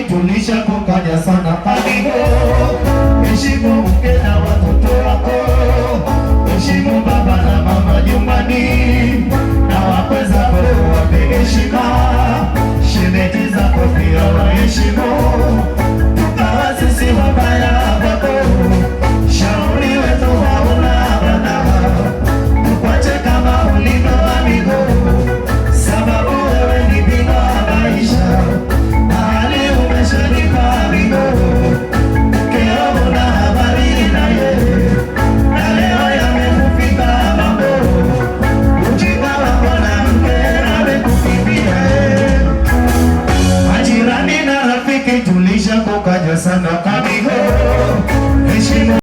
tulishakukanya sana karibu. Heshimu mke na watoto wako, heshimu baba na mama nyumbani, na wakwe zako wape heshima, shemeji zako pia waheshimu. Tukawa sisi wabaya wako, shauri wetu hauna bana, tukwache kama ulivyo amigo, sababu wewe ni bingwa maisha. Mahali umeshanipa amigo, keo na habari na yeye, na leo yamekufika mambo, ujinga wa mwanamke amekukimbia. Majirani na rafiki tulishakukanya sana.